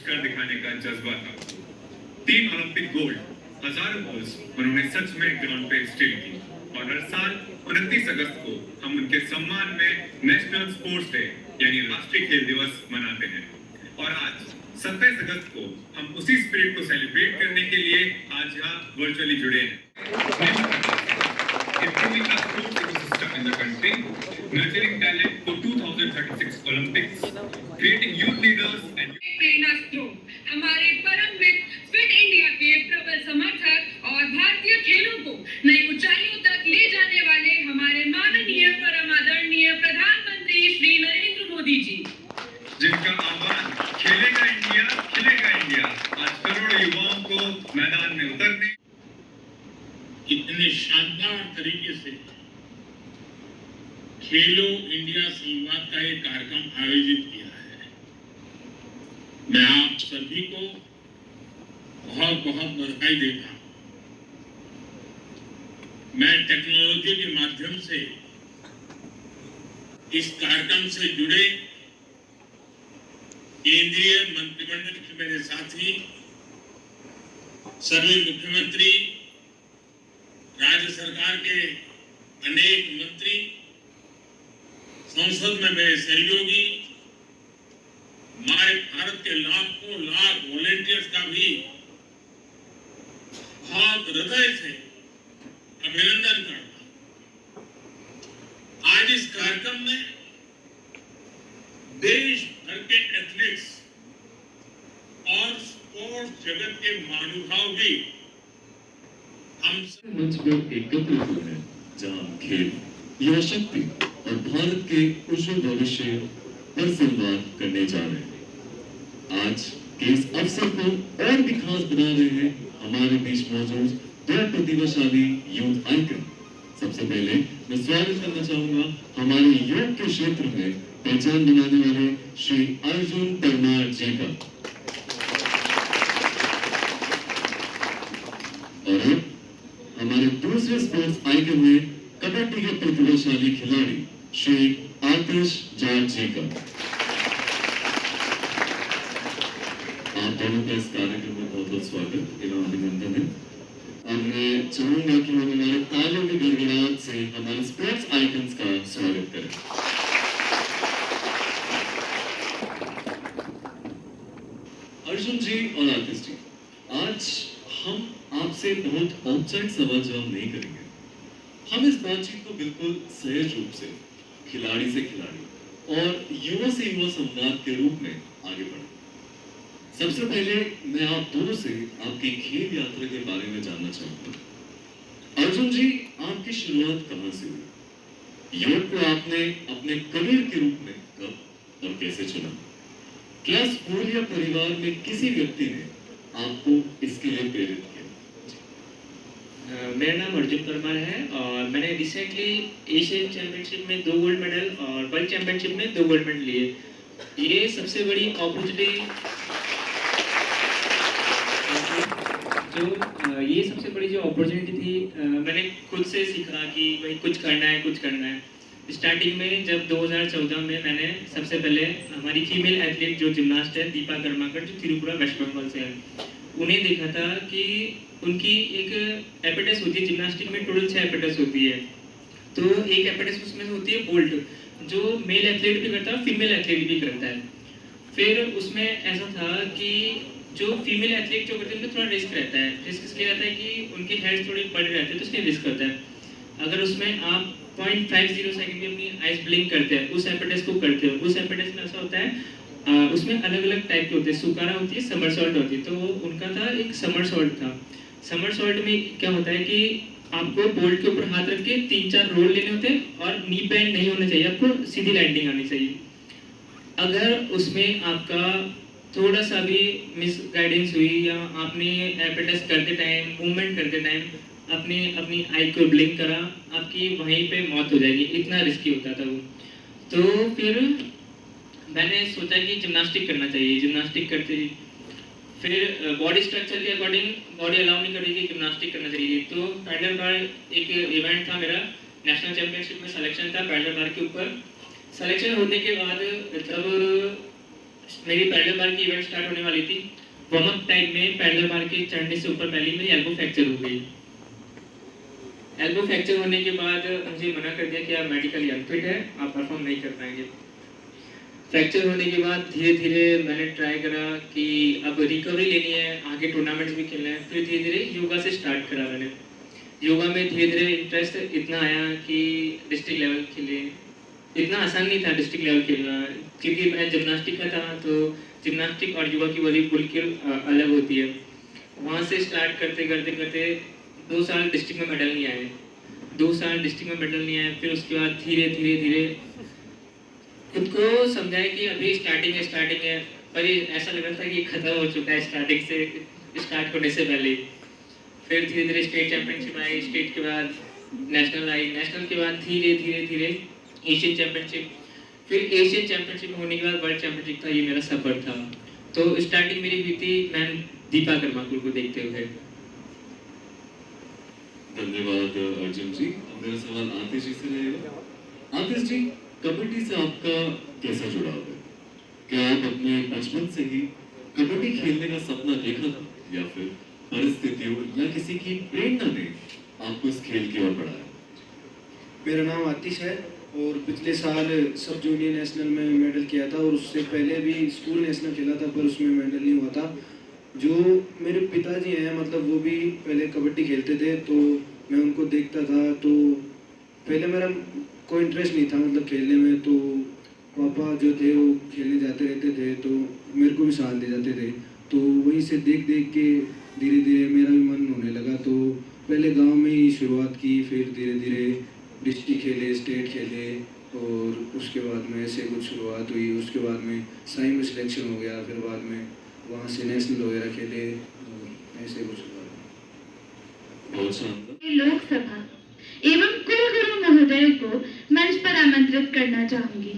कर दिखाने का जज्बा था। 3 ओलंपिक गोल्ड, हजारों गोल्स उन्होंने सच में ग्राउंड पे स्टील की। और हर साल 29 अगस्त को हम उनके सम्मान में नेशनल स्पोर्ट्स डे यानी राष्ट्रीय खेल दिवस मनाते हैं। और आज 27 अगस्त को हम उसी स्पिरिट को सेलिब्रेट करने के लिए आज यहाँ वर्चुअली जुड़े हैं। Improving our sports ecosystem in the country, nurturing talent for 2036 Olympics, creating youth leaders and प्रेरणा स्रोत, हमारे परम मित्र फिट इंडिया के प्रबल समर्थक और भारतीय खेलों को नई ऊंचाइयों तक ले जाने वाले हमारे माननीय परम आदरणीय प्रधानमंत्री श्री नरेंद्र मोदी जी, जिनका आह्वान खेलेगा इंडिया, खिलेगा इंडिया आज करोड़ों युवाओं को मैदान में उतरने कितने शानदार तरीके से खेलो इंडिया संवाद का एक कार्यक्रम आयोजित किया है। मैं आप सभी को बहुत बहुत बधाई देता हूं। मैं टेक्नोलॉजी के माध्यम से इस कार्यक्रम से जुड़े केंद्रीय मंत्रिमंडल के मेरे साथी, सभी मुख्यमंत्री, राज्य सरकार के अनेक मंत्री, संसद में मेरे सहयोगी, हमारे भारत के लाखों लाख वॉलेंटियर्स का भी बहुत हृदय से अभिनंदन करता हूं। आज इस कार्यक्रम में देश भर के एथलीट्स और स्पोर्ट्स जगत के महानुभाव भी मंच पर एकत्रित हुए हैं, जहां खेल, युवा शक्ति और भारत के उज्जवल भविष्य पर संवाद करने जा रहे हैं। आज के इस अवसर को और भी खास बना रहे हैं हमारे बीच मौजूद 2 प्रतिभाशाली यूथ आइकन। सबसे पहले मैं स्वागत करना चाहूंगा हमारे योग के क्षेत्र में पहचान बनाने वाले श्री अर्जुन परमार जी का। और हमारे दूसरे स्पोर्ट्स आइकन में कबड्डी के प्रतिभाशाली खिलाड़ी श्री आतिश जाट जी का। आप दोनों का इस कार्यक्रम में बहुत बहुत स्वागत एवं अभिनंदन है। और मैं चाहूंगा कि हम हमारे तालियों की गड़गड़ाहट से हमारे स्पोर्ट्स आइकन्स का स्वागत करें। अर्जुन जी और आतिश जी, आज हम आपसे बहुत औपचारिक सवाल जवाब नहीं करेंगे। हम इस बातचीत को बिल्कुल सहज रूप से, खिलाड़ी से खिलाड़ी और युवा से युवा संवाद के रूप में आगे बढ़े। सबसे पहले मैं आप दोनों से आपकी खेल यात्रा के बारे में जानना चाहूंगा। अर्जुन जी, आपकी शुरुआत कहां से हुई? योग को आपने अपने करियर के रूप में कब और कैसे चुना? क्या स्कूल या परिवार में किसी व्यक्ति ने आपको इसके लिए प्रेरित किया? मेरा नाम अर्जुन परमार है और मैंने रिसेंटली एशियन चैंपियनशिप में 2 गोल्ड मेडल और वर्ल्ड चैंपियनशिप में 2 गोल्ड मेडल लिए। ये सबसे बड़ी अपॉर्चुनिटी जो अपॉर्चुनिटी थी, मैंने खुद से सीखा कि भाई कुछ करना है। स्टार्टिंग में जब 2014 में मैंने सबसे पहले हमारी फीमेल एथलीट जो जिम्नास्ट है दीपा कर्माकर, जो त्रिपुरा वेस्ट बंगाल से है, उन्हें देखा था कि उनकी एक एपेटस होती है जिम्नास्टिक में, टोटल 6 एपेटस होती है। तो एक एपेटस उसमें होती है बोल्ट, जो मेल एथलीट भी करता है, फीमेल एथलीट भी करता है। फिर उसमें ऐसा था कि जो फीमेल एथलीट जो करते हैं उनमें थोड़ा रिस्क रहता है। रिस्क इसलिए रहता है कि उनके हेड थोड़े बड़े रहते हैं, तो इसलिए रिस्क होता है। अगर उसमें आप 0.50 सेकंड में अपनी आइज ब्लिंक करते हैं, उस एपेटस को करते हो, उस एपेटस में ऐसा होता है उसमें अलग अलग टाइप के होते हैं, सुकारा होती है, समरसॉल्ट होती है। तो उनका था एक समरसॉल्ट था। समरसॉल्ट में क्या होता है कि आपको बोल्ट के ऊपर हाथ रख के 3-4 रोल लेने होते हैं और नी बैंड नहीं होना चाहिए, आपको सीधी लैंडिंग आनी चाहिए। अगर उसमें आपका थोड़ा सा भी मिस गाइडेंस हुई या आपने एपेटस करते टाइम, मूवमेंट करते टाइम अपनी आई को ब्लिंक करा, आपकी वहीं पे मौत हो जाएगी। इतना रिस्की होता था वो। तो फिर मैंने सोचा कि जिम्नास्टिक करना चाहिए। जिम्नास्टिक करते फिर बॉडी स्ट्रक्चर के अकॉर्डिंग बॉडी अलाउ नहीं करेगी, जिम्नास्टिक करना चाहिए। तो पैडल बार एक इवेंट था मेरा, नेशनल चैंपियनशिप में सिलेक्शन था पैडल बार के ऊपर। सिलेक्शन होने के बाद जब मेरी पैडल बार की इवेंट स्टार्ट होने वाली थी। वार्म अप टाइम में पैडल बार के चढ़ने से ऊपर पहले मेरी एल्बो फ्रैक्चर हो गई। एल्बो फ्रैक्चर होने के बाद मुझे मना कर दिया कि आप मेडिकली अनफिट है, आप परफॉर्म नहीं कर पाएंगे। फ्रैक्चर होने के बाद धीरे धीरे मैंने ट्राई करा कि अब रिकवरी लेनी है, आगे टूर्नामेंट्स भी खेलना है। फिर धीरे धीरे योगा से स्टार्ट करा मैंने। योगा में धीरे धीरे इंटरेस्ट इतना आया कि डिस्ट्रिक्ट लेवल खेले। इतना आसान नहीं था डिस्ट्रिक्ट लेवल खेलना, क्योंकि मैं जिम्नास्टिक का था, तो जिम्नास्टिक और योगा की बॉडी बिल्कुल अलग होती है। वहाँ से स्टार्ट करते करते करते 2 साल डिस्ट्रिक्ट में मेडल नहीं आए। 2 साल डिस्ट्रिक्ट में मेडल नहीं आए। फिर उसके बाद धीरे धीरे धीरे खुद को समझाया कि अभी स्टार्टिंग है, पर ये ऐसा लग रहा था कि खत्म हो चुका है स्टार्ट होने से पहले। फिर धीरे धीरे स्टेट चैंपियनशिप आई, स्टेट के बाद नेशनल आई, नेशनल के बाद धीरे धीरे धीरे एशियन चैंपियनशिप, फिर एशियन चैंपियनशिप होने के बाद वर्ल्ड चैंपियनशिप था। ये मेरा सफर था। तो स्टार्टिंग मेरी हुई थी मैम दीपा कर्माकुल को देखते हुए। धन्यवाद अर्जुन जी। अब मेरा सवाल आतिश जी से रहेगा। आतिश जी, कबड्डी से आपका कैसा जुड़ाव है? क्या आप अपने बचपन से ही कबड्डी खेलने का सपना देखा था, या फिर परिस्थितियों या किसी की प्रेरणा ने आपको इस खेल की ओर बढ़ाया? मेरा नाम आतिश है और पिछले साल सब जूनियर नेशनल में मेडल किया था, और उससे पहले भी स्कूल नेशनल खेला था, पर उसमें मेडल नहीं हुआ था। जो मेरे पिताजी हैं, मतलब वो भी पहले कबड्डी खेलते थे, तो मैं उनको देखता था। तो पहले मेरा कोई इंटरेस्ट नहीं था मतलब खेलने में, तो पापा जो थे वो खेलने जाते रहते थे, तो मेरे को भी साथ ले जाते थे। तो वहीं से देख देख के धीरे धीरे मेरा भी मन होने लगा। तो पहले गांव में ही शुरुआत की, फिर धीरे धीरे डिस्ट्रिक्ट खेले, स्टेट खेले, और उसके बाद में ऐसे कुछ शुरुआत हुई। उसके बाद में साई में सिलेक्शन हो गया, फिर बाद में वहाँ से नेशनल वगैरह खेले, और ऐसे कुछ हुआ। बहुत शानदार। लोकसभा एवं कुलगुरु महोदय को मंच पर आमंत्रित करना चाहूंगी।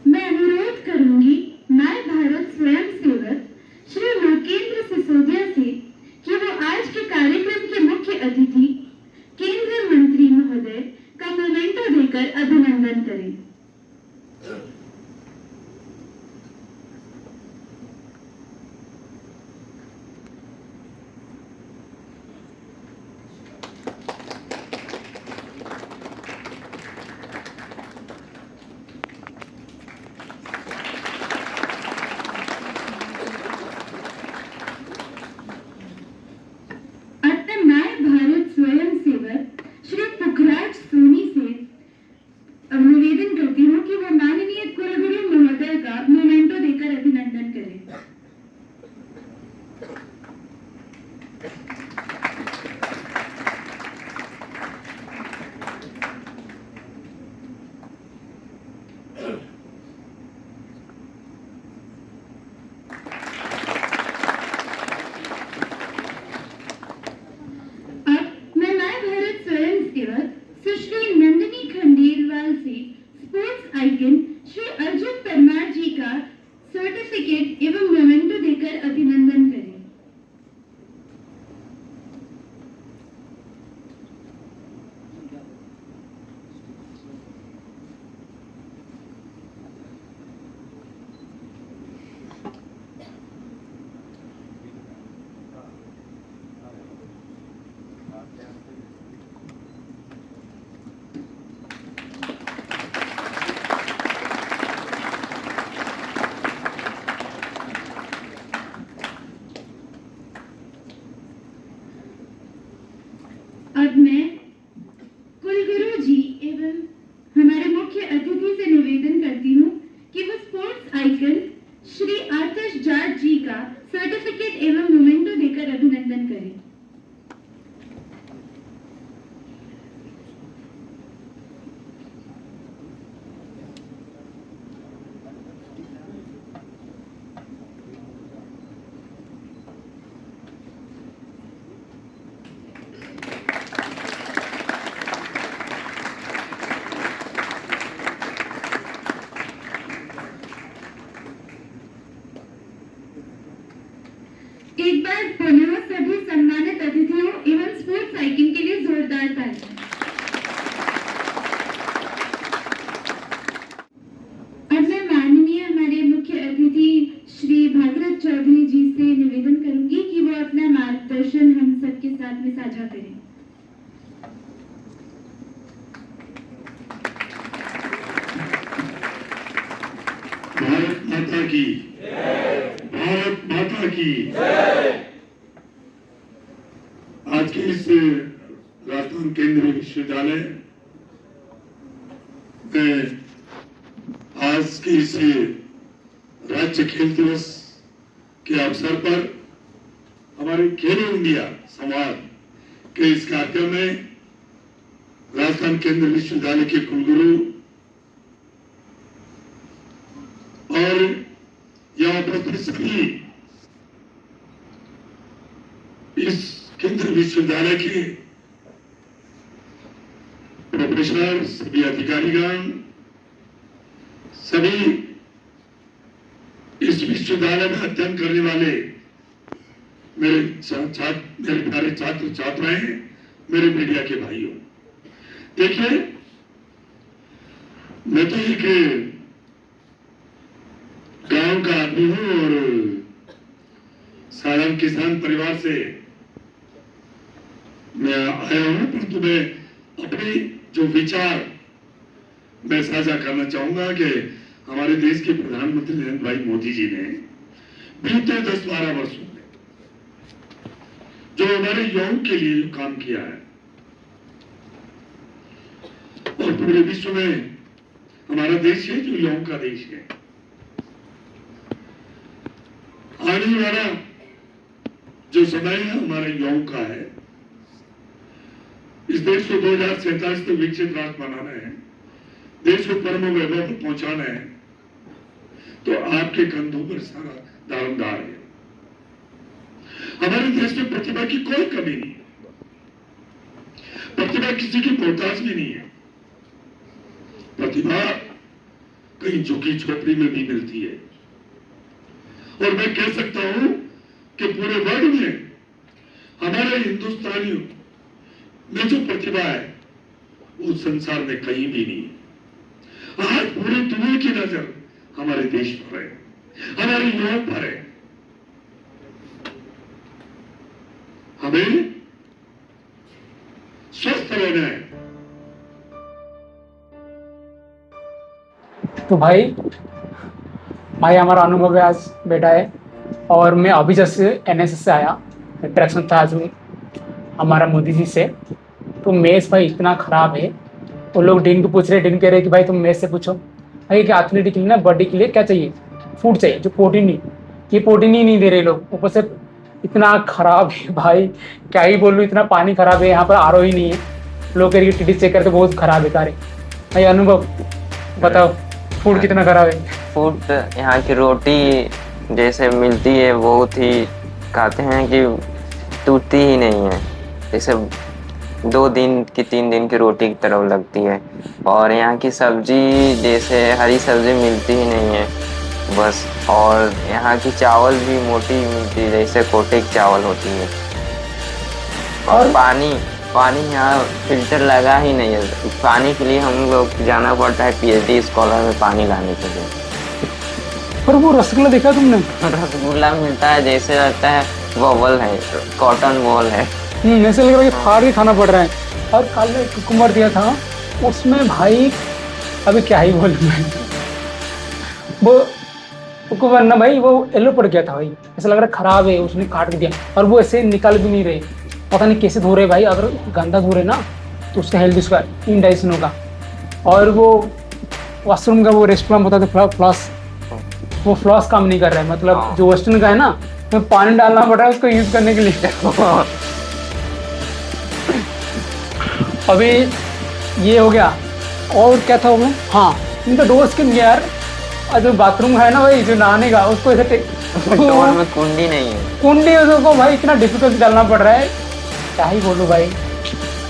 मैं अनुरोध करूंगी माय भारत स्वयंसेवक श्री लोकेंद्र सिसोदिया से कि वो आज के कार्यक्रम के मुख्य अतिथि केंद्रीय मंत्री महोदय का मोमेंटो देकर अभिनंदन करें। अतः मैं भारत स्वयंसेवक श्री पुखराज सोनी से निवेदन करती हूँ कि वह माननीय कुलगुरु महोदय का मोमेंटो देकर अभिनंदन करें। अब मैं भारत स्वयंसेवक सुश्री नंदिनी खंडेलवाल से स्पोर्ट्स बाद पुनः सभी सम्मानित अतिथियों एवं स्पोर्ट्स साइकिल के लिए जोरदार ताली। अब मैं माननीय हमारे मुख्य अतिथि श्री भागीरथ चौधरी जी से निवेदन करूंगी कि वो अपना मार्गदर्शन हम सबके साथ में साझा करें। भारत माता की भारत माता की आज के इस राजस्थान केंद्रीय विश्वविद्यालय में आज के इस राज्य खेल दिवस के अवसर पर हमारे खेलो इंडिया संवाद के इस कार्यक्रम में राजस्थान केंद्रीय विश्वविद्यालय के कुलगुरु और यहाँ उपस्थित सभी इस केंद्रीय विश्वविद्यालय के प्रोफेसर, सभी अधिकारीगण, सभी इस विश्वविद्यालय में अध्ययन करने वाले मेरे प्यारे छात्र छात्राएं, मेरे मीडिया के भाइयों, देखिए मैं तो एक गांव का आदमी हूं और साधारण किसान परिवार से मैं आया हूं, परंतु मैं अपने जो विचार मैं साझा करना चाहूंगा कि हमारे देश के प्रधानमंत्री नरेंद्र भाई मोदी जी ने बीते 10-12 वर्षों में जो हमारे युवाओं के लिए काम किया है और पूरे विश्व में हमारा देश है जो युवाओं का देश है। आने वाला जो समय है हमारे युवाओं का है। इस देश को 2047 तक विकसित राष्ट्र बनाना है, देश को परम वैभव पर पहुंचाना है, तो आपके कंधों पर सारा दारोमदार है। हमारे देश में प्रतिभा की कोई कमी नहीं है, प्रतिभा किसी की मोहताज भी नहीं है। प्रतिभा कहीं झुकी झोपड़ी में भी मिलती है और मैं कह सकता हूं कि पूरे वर्ल्ड में हमारे हिंदुस्तानियों में जो प्रतिभा है वो संसार में कहीं भी नहीं है। आज पूरी दुनिया की नजर हमारे देश पर है, हमारे युवाओं पर है। हमें स्वस्थ रहना है। तो भाई हमारा अनुभव है आज बेटा है और मैं अभी जैसे एनएसएस से आया, इंटरेक्शन था आज हमारा मोदी जी से। तो मैथ्स भाई इतना ख़राब है, वो लोग डीन को पूछ रहे, डीन कह रहे कि भाई तुम मैथ्स से पूछो भाई कि एथलेटिक के लिए ना बॉडी के लिए क्या चाहिए, फूड चाहिए, जो प्रोटीन नहीं, ये प्रोटीन ही नहीं दे रहे लोग। ऊपर से इतना ख़राब है भाई, क्या ही बोलूँ, इतना पानी ख़राब है, यहाँ पर आरओ ही नहीं है। लोग कह रहे टी चेक करते बहुत ख़राब है कार्य। भाई अनुभव बताओ, फूड कितना ख़राब है? फूड यहाँ की रोटी जैसे मिलती है बहुत ही कहते हैं कि टूटती ही नहीं है, जैसे 2 दिन की 3 दिन की रोटी की तरह लगती है। और यहाँ की सब्जी जैसे हरी सब्जी मिलती ही नहीं है बस। और यहाँ की चावल भी मोटी मिलती है, जैसे कोटे की चावल होती है। और पानी यहाँ फिल्टर लगा ही नहीं है, पानी के लिए हम लोग जाना पड़ता है पीएचडी स्कॉलर में पानी लाने के लिए। पर वो रसगुल्ला देखा तुमने? रसगुल्ला मिलता है जैसे लगता है बॉबल है, कॉटन बॉल है। ऐसे लग रहा है कि फाड़ के खाना पड़ रहा है। और कल कुकुम्बर दिया था उसमें भाई, अभी क्या ही बोलूं मैं, वो कुकुम्बर ना भाई वो येलो पड़ गया था भाई, ऐसा लग रहा है खराब है, उसने काट दिया। और वो ऐसे निकाल भी नहीं रहे, पता नहीं कैसे धो रहे भाई। अगर गंदा धो रहे ना तो उससे हेल्थ इसका इंडाइजेशन होगा। और वो वॉशरूम का वो रेस्टोरेंट होता था फ्लॉस, वो फ्लॉस काम नहीं कर रहा है, मतलब जो वेस्टर्न का है ना, तो पानी डालना पड़ रहा है उसको यूज करने के लिए। अभी ये हो गया। और क्या था वो, हाँ इनका डोर स्किन यार, जो बाथरूम है ना भाई, जो नहाने का, उसको ऐसे डोर में कुंडी नहीं है, कुंडी उसको भाई इतना डिफिकल्ट डालना पड़ रहा है, क्या ही बोलूँ भाई।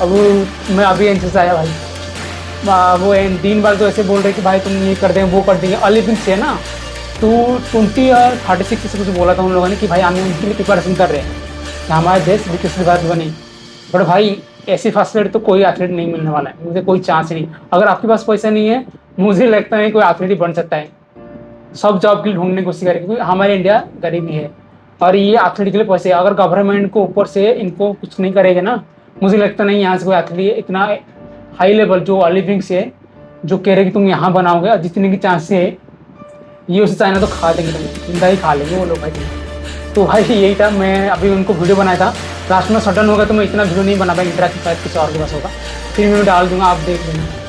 अब मैं अभी एनएसएस आया भाई, वो 3 बार तो ऐसे बोल रहे कि भाई तुम ये कर देंगे वो कर देंगे। ओलंपिक्स है ना, तो 20 और 36 से कुछ बोला था उन लोगों ने कि भाई हम उनके लिए प्रिपरेशन कर रहे हैं कि हमारा देश विकसित भारत बने। बट भाई ऐसी फैसिलिटी तो कोई एथलीट नहीं मिलने वाला है, मुझे कोई चांस ही नहीं। अगर आपके पास पैसा नहीं है, मुझे लगता नहीं कोई एथलीट बन सकता है। सब जॉब के लिए ढूंढने की कोशिश करें, क्योंकि हमारे इंडिया गरीबी है और ये एथलीट के लिए पैसे, अगर गवर्नमेंट को ऊपर से इनको कुछ नहीं करेगा ना, मुझे लगता नहीं यहाँ से कोई एथलीट इतना हाई लेवल जो ओलंपिक्स है जो कह रहे कि तुम यहाँ बनाओगे और जितने की चांस है ये उसे चाइना तो खा देंगे, तुम जिंदा ही खा लेंगे वो लोग भाई। तो भाई यही था, मैं अभी उनको वीडियो बनाया था, लास्ट में सडन होगा तो मैं इतना वीडियो नहीं बना पाया, इंटरेक्टिव शायद किसी और के पास होगा, फिर मैं डाल दूंगा, आप देख लेना।